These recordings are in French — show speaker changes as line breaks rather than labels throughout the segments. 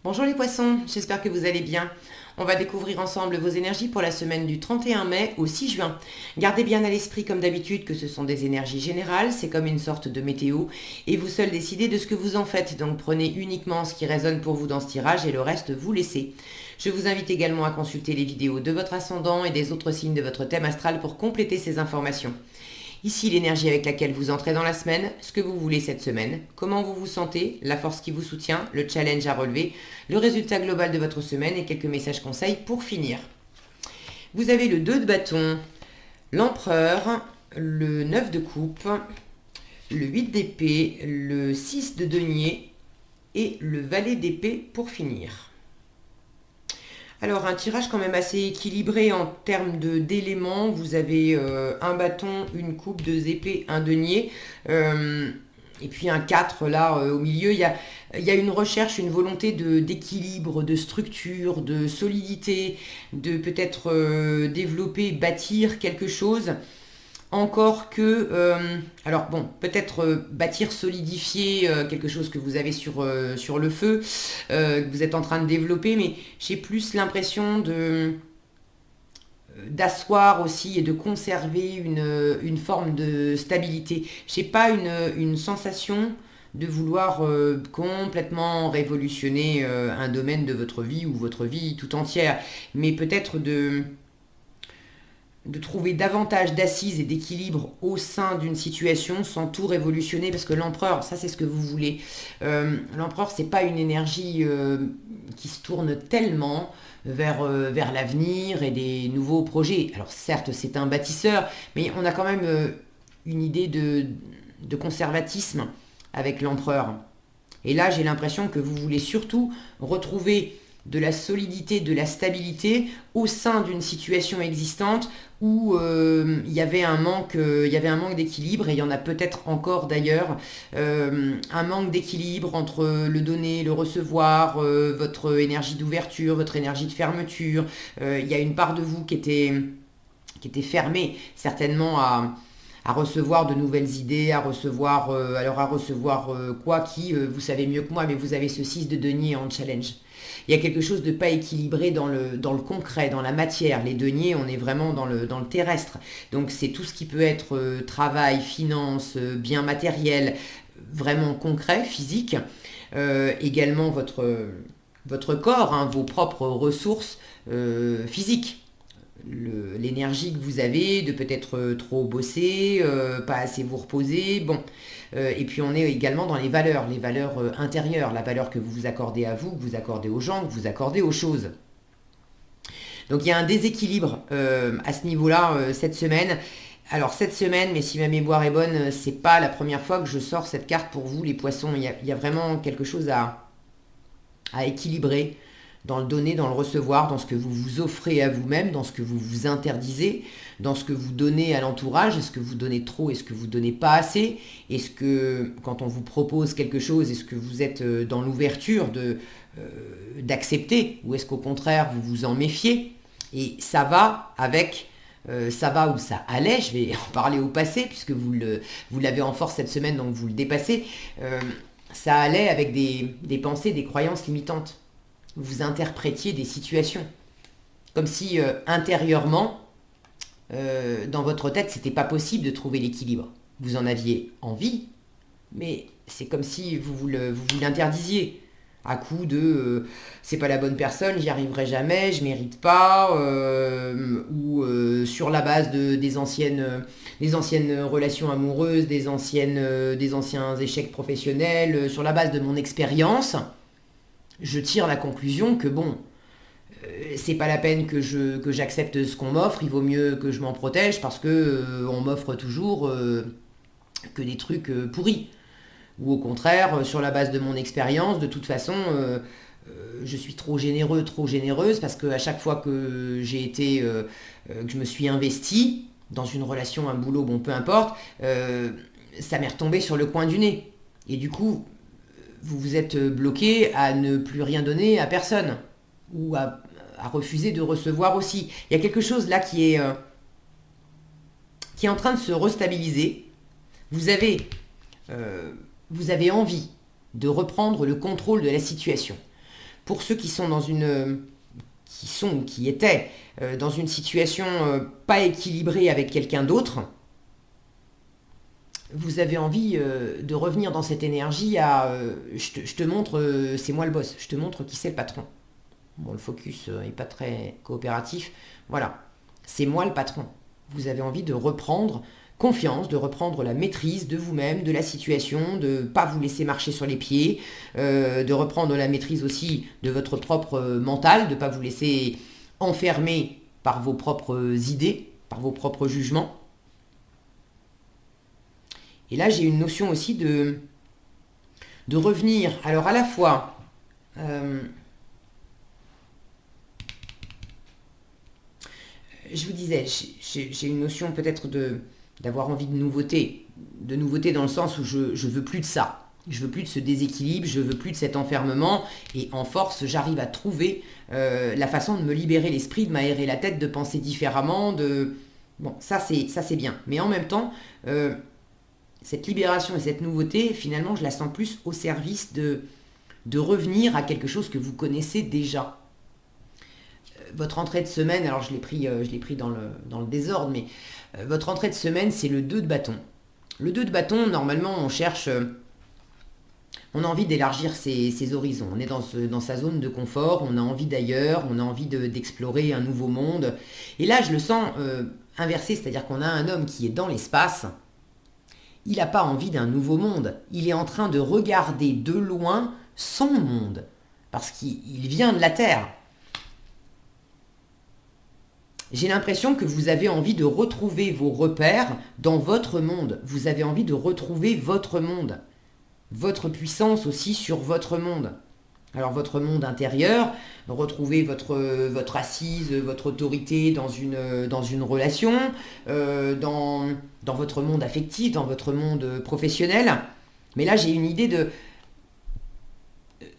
Bonjour les poissons, j'espère que vous allez bien. On va découvrir ensemble vos énergies pour la semaine du 31 mai au 6 juin. Gardez bien à l'esprit comme d'habitude que ce sont des énergies générales, c'est comme une sorte de météo et vous seuls décidez de ce que vous en faites. Donc prenez uniquement ce qui résonne pour vous dans ce tirage et le reste vous laissez. Je vous invite également à consulter les vidéos de votre ascendant et des autres signes de votre thème astral pour compléter ces informations. Ici l'énergie avec laquelle vous entrez dans la semaine, ce que vous voulez cette semaine, comment vous vous sentez, la force qui vous soutient, le challenge à relever, le résultat global de votre semaine et quelques messages conseils pour finir. Vous avez le 2 de bâton, l'empereur, le 9 de coupe, le 8 d'épée, le 6 de denier et le valet d'épée pour finir. Alors un tirage quand même assez équilibré en termes d'éléments. Vous avez un bâton, une coupe, deux épées, un denier. Et puis un 4 là au milieu. Il y a une recherche, une volonté d'équilibre, de structure, de solidité, de peut-être développer, bâtir quelque chose. Encore que, alors bon, peut-être bâtir, solidifier quelque chose que vous avez sur le feu, que vous êtes en train de développer, mais j'ai plus l'impression d'asseoir aussi et de conserver une forme de stabilité. J'ai pas une sensation de vouloir complètement révolutionner un domaine de votre vie ou votre vie tout entière, mais peut-être de trouver davantage d'assises et d'équilibre au sein d'une situation sans tout révolutionner, parce que l'empereur, ça c'est ce que vous voulez. L'empereur, c'est pas une énergie qui se tourne tellement vers l'avenir et des nouveaux projets. Alors certes, c'est un bâtisseur, mais on a quand même une idée de conservatisme avec l'empereur. Et là, j'ai l'impression que vous voulez surtout retrouver de la solidité, de la stabilité au sein d'une situation existante où il y avait un manque d'équilibre, et il y en a peut-être encore d'ailleurs, un manque d'équilibre entre le donner, le recevoir, votre énergie d'ouverture, votre énergie de fermeture. Il y a une part de vous qui était fermée certainement à recevoir de nouvelles idées, à recevoir, quoi qui, vous savez mieux que moi, mais vous avez ce 6 de denier en challenge. Il y a quelque chose de pas équilibré dans le concret, dans la matière. Les deniers, on est vraiment dans le terrestre. Donc c'est tout ce qui peut être travail, finance, bien matériel, vraiment concret, physique. Également votre corps, hein, vos propres ressources physiques. L'énergie que vous avez de peut-être trop bosser, pas assez vous reposer, bon. Et puis on est également dans les valeurs intérieures, la valeur que vous vous accordez à vous, que vous accordez aux gens, que vous accordez aux choses. Donc il y a un déséquilibre à ce niveau-là cette semaine. Alors cette semaine, mais si ma mémoire est bonne, c'est pas la première fois que je sors cette carte pour vous les poissons. Il y a vraiment quelque chose à équilibrer dans le donner, dans le recevoir, dans ce que vous vous offrez à vous-même, dans ce que vous vous interdisez, dans ce que vous donnez à l'entourage. Est-ce que vous donnez trop? Est-ce que vous donnez pas assez? Est-ce que quand on vous propose quelque chose, est-ce que vous êtes dans l'ouverture d'accepter, ou est-ce qu'au contraire vous vous en méfiez? Et ça va avec ça va ou ça allait, je vais en parler au passé puisque vous l'avez en force cette semaine, donc vous le dépassez. Ça allait avec des pensées, des croyances limitantes. Vous interprétiez des situations comme si intérieurement, dans votre tête, c'était pas possible de trouver l'équilibre. Vous en aviez envie, mais c'est comme si vous l'interdisiez à coup de c'est pas la bonne personne, j'y arriverai jamais, je mérite pas, ou sur la base des anciennes relations amoureuses, des anciens échecs professionnels, sur la base de mon expérience, je tire la conclusion que bon, c'est pas la peine que j'accepte ce qu'on m'offre, il vaut mieux que je m'en protège parce que on m'offre toujours que des trucs pourris. Ou au contraire, sur la base de mon expérience, de toute façon, je suis trop généreux, trop généreuse, parce qu'à chaque fois que que je me suis investie dans une relation, un boulot, bon, peu importe, ça m'est retombé sur le coin du nez. Et du coup, vous vous êtes bloqué à ne plus rien donner à personne, ou à refuser de recevoir aussi. Il y a quelque chose là qui est en train de se restabiliser. Vous avez vous avez envie de reprendre le contrôle de la situation. Pour ceux qui sont dans une... qui étaient dans une situation pas équilibrée avec quelqu'un d'autre, vous avez envie de revenir dans cette énergie à je te montre, c'est moi le boss, je te montre qui c'est le patron. Bon, le focus n'est pas très coopératif. Voilà, c'est moi le patron. Vous avez envie de reprendre confiance, de reprendre la maîtrise de vous-même, de la situation, de ne pas vous laisser marcher sur les pieds, de reprendre la maîtrise aussi de votre propre mental, de ne pas vous laisser enfermer par vos propres idées, par vos propres jugements. Et là, j'ai une notion aussi de revenir. Alors, à la fois, je vous disais, j'ai une notion peut-être d'avoir envie de nouveauté dans le sens où je veux plus de ça. Je veux plus de ce déséquilibre, je veux plus de cet enfermement, et en force, j'arrive à trouver la façon de me libérer l'esprit, de m'aérer la tête, de penser différemment, Bon, ça c'est bien. Mais en même temps, cette libération et cette nouveauté, finalement, je la sens plus au service de revenir à quelque chose que vous connaissez déjà. Votre entrée de semaine, alors je l'ai pris dans le désordre, mais votre entrée de semaine, c'est le 2 de bâton. Le 2 de bâton, normalement, on cherche... on a envie d'élargir ses horizons. On est dans sa zone de confort, on a envie d'ailleurs, on a envie d'explorer un nouveau monde. Et là, je le sens inversé, c'est-à-dire qu'on a un homme qui est dans l'espace. Il n'a pas envie d'un nouveau monde. Il est en train de regarder de loin son monde. Parce qu'il vient de la Terre. J'ai l'impression que vous avez envie de retrouver vos repères dans votre monde. Vous avez envie de retrouver votre monde. Votre puissance aussi sur votre monde. Alors votre monde intérieur, retrouver votre assise, votre autorité dans une relation, dans votre monde affectif, dans votre monde professionnel. Mais là j'ai une idée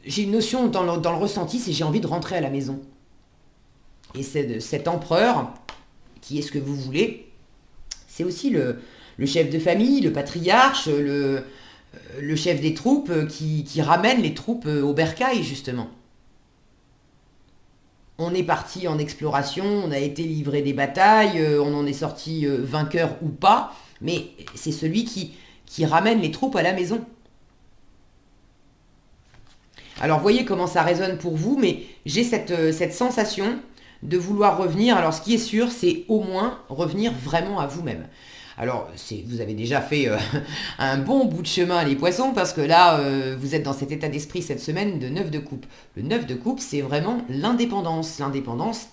j'ai une notion dans le ressenti, c'est j'ai envie de rentrer à la maison. Et cet empereur, qui est ce que vous voulez, c'est aussi le chef de famille, le patriarche, le chef des troupes qui ramène les troupes au bercail, justement. On est parti en exploration, on a été livré des batailles, on en est sorti vainqueur ou pas, mais c'est celui qui ramène les troupes à la maison. Alors voyez comment ça résonne pour vous, mais j'ai cette sensation de vouloir revenir. Alors ce qui est sûr, c'est au moins revenir vraiment à vous-même. Alors, vous avez déjà fait un bon bout de chemin, les poissons, parce que là, vous êtes dans cet état d'esprit cette semaine de 9 de coupe. Le 9 de coupe, c'est vraiment l'indépendance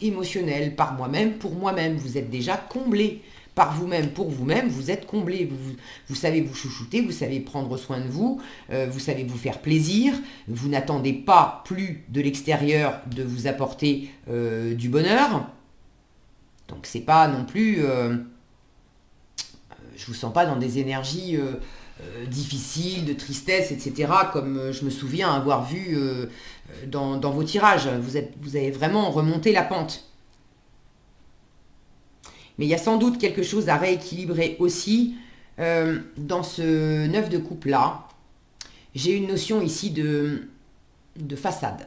émotionnelle, par moi-même, pour moi-même. Vous êtes déjà comblé par vous-même, pour vous-même, vous êtes comblé. Vous savez vous chouchouter, vous savez prendre soin de vous, vous savez vous faire plaisir, vous n'attendez pas plus de l'extérieur de vous apporter du bonheur. Donc, c'est pas non plus... je vous sens pas dans des énergies difficiles, de tristesse, etc., comme je me souviens avoir vu dans vos tirages. Vous avez vraiment remonté la pente. Mais il y a sans doute quelque chose à rééquilibrer aussi dans ce 9 de coupe là. J'ai une notion ici de façade.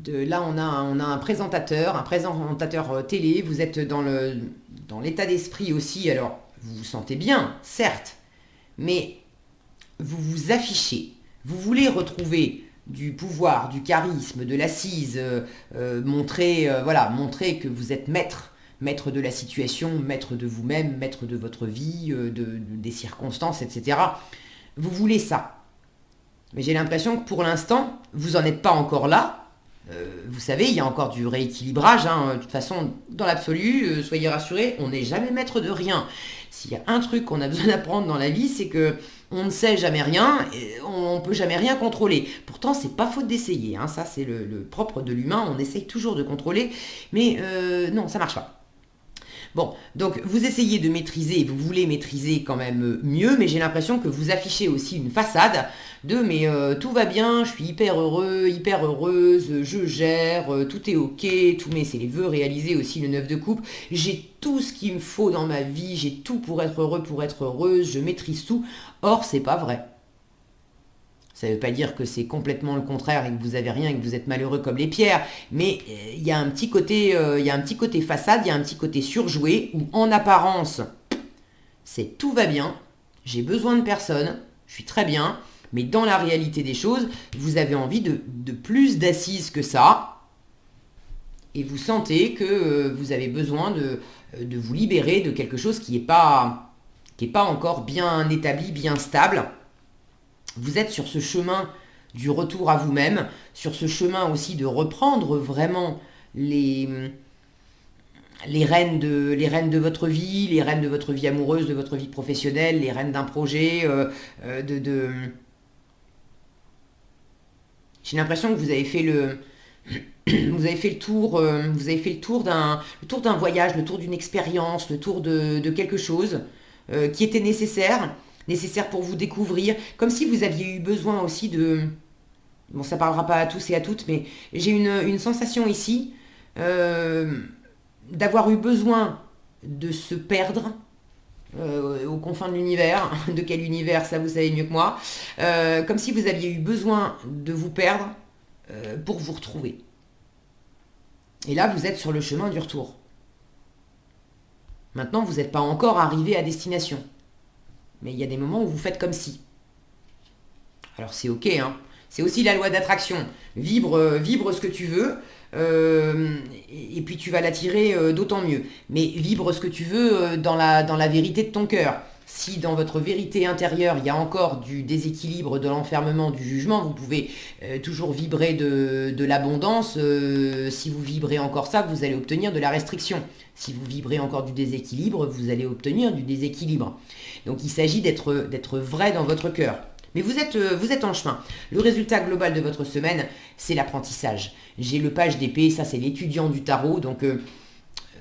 Là, on a un présentateur télé. Vous êtes dans l'état d'esprit aussi. Alors, vous vous sentez bien, certes, mais vous vous affichez. Vous voulez retrouver du pouvoir, du charisme, de l'assise, montrer que vous êtes maître de la situation, maître de vous-même, maître de votre vie, des circonstances, etc. Vous voulez ça. Mais j'ai l'impression que pour l'instant, vous n'en êtes pas encore là. Vous savez, il y a encore du rééquilibrage. De toute façon, dans l'absolu, soyez rassurés, on n'est jamais maître de rien. S'il y a un truc qu'on a besoin d'apprendre dans la vie, c'est que on ne sait jamais rien, et on ne peut jamais rien contrôler. Pourtant, c'est pas faute d'essayer. Ça, c'est le propre de l'humain. On essaye toujours de contrôler, mais non, ça marche pas. Bon, donc vous essayez de maîtriser, vous voulez maîtriser quand même mieux, mais j'ai l'impression que vous affichez aussi une façade mais tout va bien, je suis hyper heureux, hyper heureuse, je gère, tout est ok, c'est les vœux réalisés aussi, le 9 de coupe, j'ai tout ce qu'il me faut dans ma vie, j'ai tout pour être heureux, pour être heureuse, je maîtrise tout. Or, c'est pas vrai. Ça ne veut pas dire que c'est complètement le contraire et que vous avez rien et que vous êtes malheureux comme les pierres, mais il y a un petit côté, façade, il y a un petit côté surjoué où en apparence, c'est tout va bien, j'ai besoin de personne, je suis très bien, mais dans la réalité des choses, vous avez envie de plus d'assises que ça, et vous sentez que vous avez besoin de vous libérer de quelque chose qui n'est pas encore bien établi, bien stable. Vous êtes sur ce chemin du retour à vous-même, sur ce chemin aussi de reprendre vraiment les rênes de votre vie, les rênes de votre vie amoureuse, de votre vie professionnelle, les rênes d'un projet, J'ai l'impression que vous avez fait vous avez fait le tour, le tour d'un voyage, le tour d'une expérience, le tour de quelque chose qui était nécessaire pour vous découvrir, comme si vous aviez eu besoin aussi bon, ça parlera pas à tous et à toutes, mais j'ai une sensation ici d'avoir eu besoin de se perdre aux confins de l'univers. De quel univers, ça vous savez mieux que moi. Comme si vous aviez eu besoin de vous perdre pour vous retrouver. Et là, vous êtes sur le chemin du retour. Maintenant, vous n'êtes pas encore arrivé à destination. Mais il y a des moments où vous faites comme si. Alors c'est ok, hein. C'est aussi la loi d'attraction. Vibre ce que tu veux, et puis tu vas l'attirer d'autant mieux. Mais vibre ce que tu veux dans la vérité de ton cœur. Si dans votre vérité intérieure, il y a encore du déséquilibre, de l'enfermement, du jugement, vous pouvez toujours vibrer de l'abondance. Si vous vibrez encore ça, vous allez obtenir de la restriction. Si vous vibrez encore du déséquilibre, vous allez obtenir du déséquilibre. Donc il s'agit d'être vrai dans votre cœur. Mais vous êtes en chemin. Le résultat global de votre semaine, c'est l'apprentissage. J'ai le page d'épée, ça c'est l'étudiant du tarot. Donc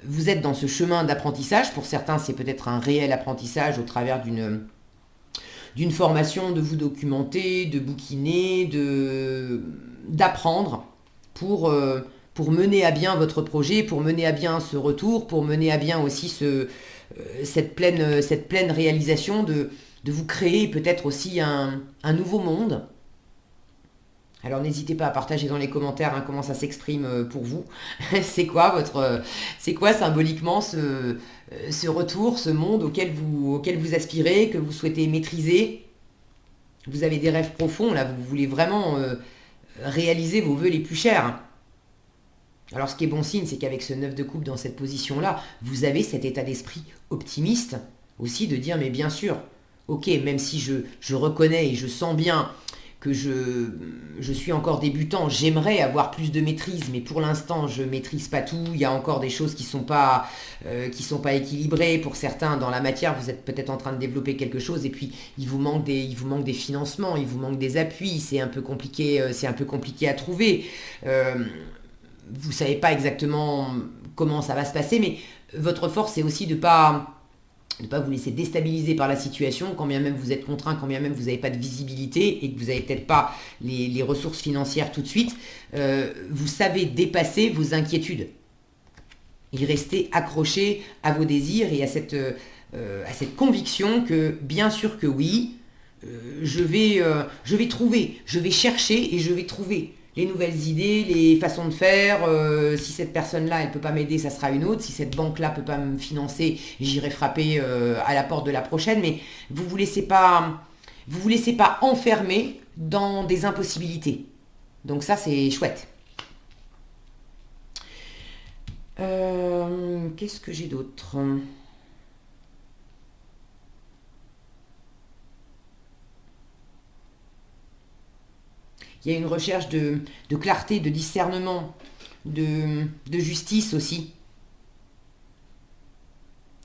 vous êtes dans ce chemin d'apprentissage. Pour certains, c'est peut-être un réel apprentissage au travers d'une formation, de vous documenter, de bouquiner, d'apprendre pour mener à bien votre projet, pour mener à bien ce retour, pour mener à bien aussi cette pleine réalisation de vous créer peut-être aussi un nouveau monde. Alors n'hésitez pas à partager dans les commentaires comment ça s'exprime pour vous. C'est quoi symboliquement ce retour, ce monde auquel vous aspirez, que vous souhaitez maîtriser. Vous avez des rêves profonds, là, vous voulez vraiment réaliser vos vœux les plus chers. Alors ce qui est bon signe, c'est qu'avec ce 9 de coupe dans cette position-là, vous avez cet état d'esprit optimiste aussi de dire mais bien sûr, ok, même si je reconnais et je sens bien que je suis encore débutant, j'aimerais avoir plus de maîtrise, mais pour l'instant je maîtrise pas tout, il y a encore des choses qui sont pas équilibrées. Pour certains, dans la matière, vous êtes peut-être en train de développer quelque chose et puis il vous manque des financements, il vous manque des appuis, c'est un peu compliqué à trouver. Vous savez pas exactement comment ça va se passer, mais votre force, c'est aussi de pas vous laisser déstabiliser par la situation, quand bien même vous êtes contraint, quand bien même vous n'avez pas de visibilité et que vous n'avez peut-être pas les ressources financières tout de suite. Vous savez dépasser vos inquiétudes et rester accroché à vos désirs et à cette conviction que bien sûr que oui, je vais trouver, je vais chercher et je vais trouver les nouvelles idées, les façons de faire. Si cette personne-là, elle ne peut pas m'aider, ça sera une autre. Si cette banque-là ne peut pas me financer, j'irai frapper à la porte de la prochaine. Mais vous laissez pas enfermer dans des impossibilités. Donc ça, c'est chouette. Qu'est-ce que j'ai d'autre ? Il y a une recherche de clarté, de discernement, de justice aussi.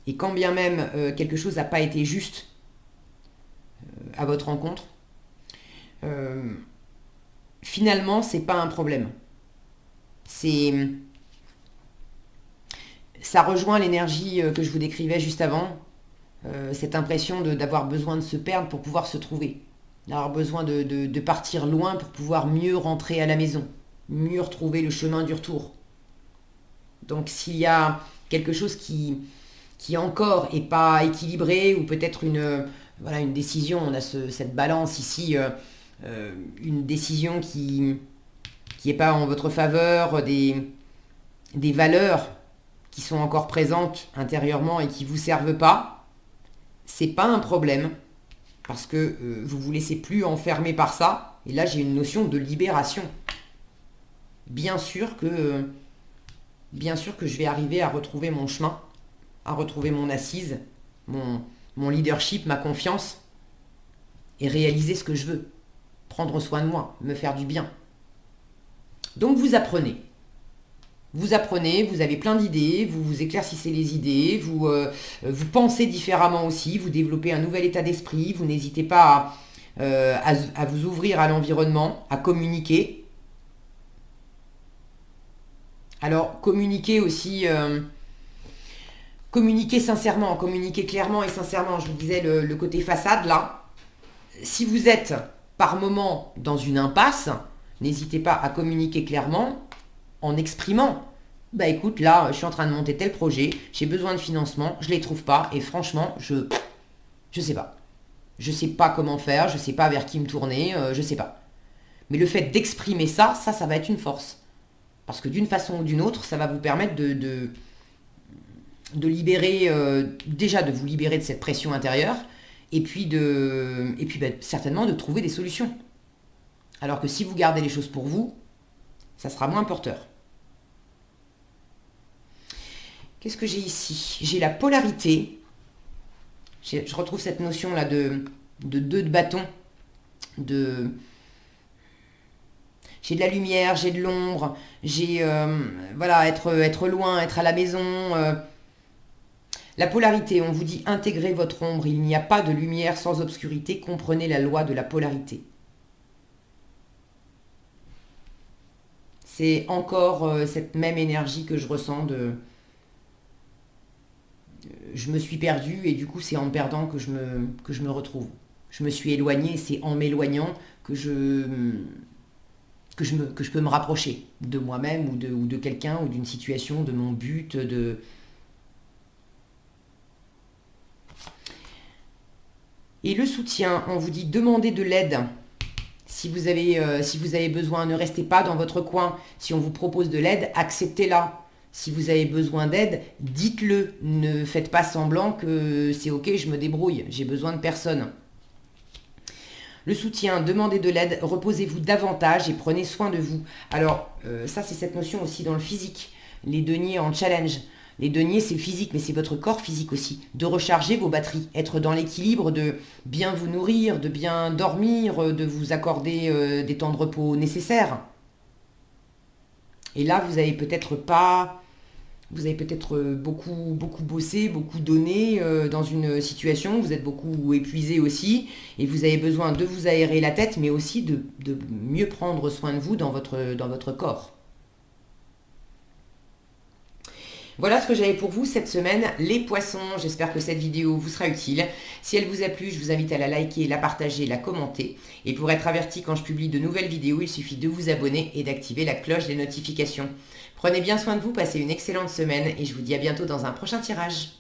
Et quand bien même quelque chose n'a pas été juste à votre rencontre, finalement, c'est pas un problème. Ça rejoint l'énergie que je vous décrivais juste avant, cette impression d'avoir besoin de se perdre pour pouvoir se trouver. D'avoir besoin de partir loin pour pouvoir mieux rentrer à la maison, mieux retrouver le chemin du retour. Donc s'il y a quelque chose qui encore est pas équilibré, ou peut-être une décision, on a cette balance ici une décision qui n'est pas en votre faveur, des valeurs qui sont encore présentes intérieurement et qui ne vous servent pas, c'est pas un problème parce que vous ne vous laissez plus enfermer par ça. Et là, j'ai une notion de libération. Bien sûr que je vais arriver à retrouver mon chemin, à retrouver mon assise, mon leadership, ma confiance et réaliser ce que je veux. Prendre soin de moi, me faire du bien. Donc vous apprenez. Vous apprenez, vous avez plein d'idées, vous vous éclaircissez les idées, vous pensez différemment aussi, vous développez un nouvel état d'esprit, vous n'hésitez pas à vous ouvrir à l'environnement, à communiquer. Alors communiquer aussi, communiquer sincèrement, communiquer clairement et sincèrement. Je vous disais le côté façade là. Si vous êtes par moment dans une impasse, n'hésitez pas à communiquer clairement en exprimant. Bah écoute, là, je suis en train de monter tel projet, j'ai besoin de financement, je les trouve pas, et franchement, je sais pas. Je sais pas comment faire, je sais pas vers qui me tourner, je sais pas. Mais le fait d'exprimer ça va être une force. Parce que d'une façon ou d'une autre, ça va vous permettre de libérer, déjà de vous libérer de cette pression intérieure, et puis certainement de trouver des solutions. Alors que si vous gardez les choses pour vous, ça sera moins porteur. Qu'est-ce que j'ai ici? J'ai la polarité. Je retrouve cette notion-là de deux de bâton. J'ai de la lumière, j'ai de l'ombre, j'ai être loin, être à la maison. La polarité, on vous dit intégrez votre ombre. Il n'y a pas de lumière sans obscurité. Comprenez la loi de la polarité. C'est encore cette même énergie que je ressens je me suis perdue et du coup c'est en me perdant que je me retrouve. Je me suis éloignée et c'est en m'éloignant que je peux me rapprocher de moi-même ou de quelqu'un ou d'une situation, de mon but, Et le soutien, on vous dit demandez de l'aide. Si vous avez besoin, ne restez pas dans votre coin. Si on vous propose de l'aide, acceptez-la. Si vous avez besoin d'aide, dites-le. Ne faites pas semblant que c'est ok, je me débrouille, j'ai besoin de personne. Le soutien, demandez de l'aide, reposez-vous davantage et prenez soin de vous. Alors, ça c'est cette notion aussi dans le physique. Les deniers en challenge. Les deniers, c'est le physique, mais c'est votre corps physique aussi. De recharger vos batteries, être dans l'équilibre, de bien vous nourrir, de bien dormir, de vous accorder des temps de repos nécessaires. Et là, vous avez peut-être beaucoup bossé, beaucoup donné dans une situation, vous êtes beaucoup épuisé aussi, et vous avez besoin de vous aérer la tête, mais aussi de mieux prendre soin de vous dans votre corps. Voilà ce que j'avais pour vous cette semaine, les poissons. J'espère que cette vidéo vous sera utile. Si elle vous a plu, je vous invite à la liker, la partager, la commenter. Et pour être averti quand je publie de nouvelles vidéos, il suffit de vous abonner et d'activer la cloche des notifications. Prenez bien soin de vous, passez une excellente semaine et je vous dis à bientôt dans un prochain tirage.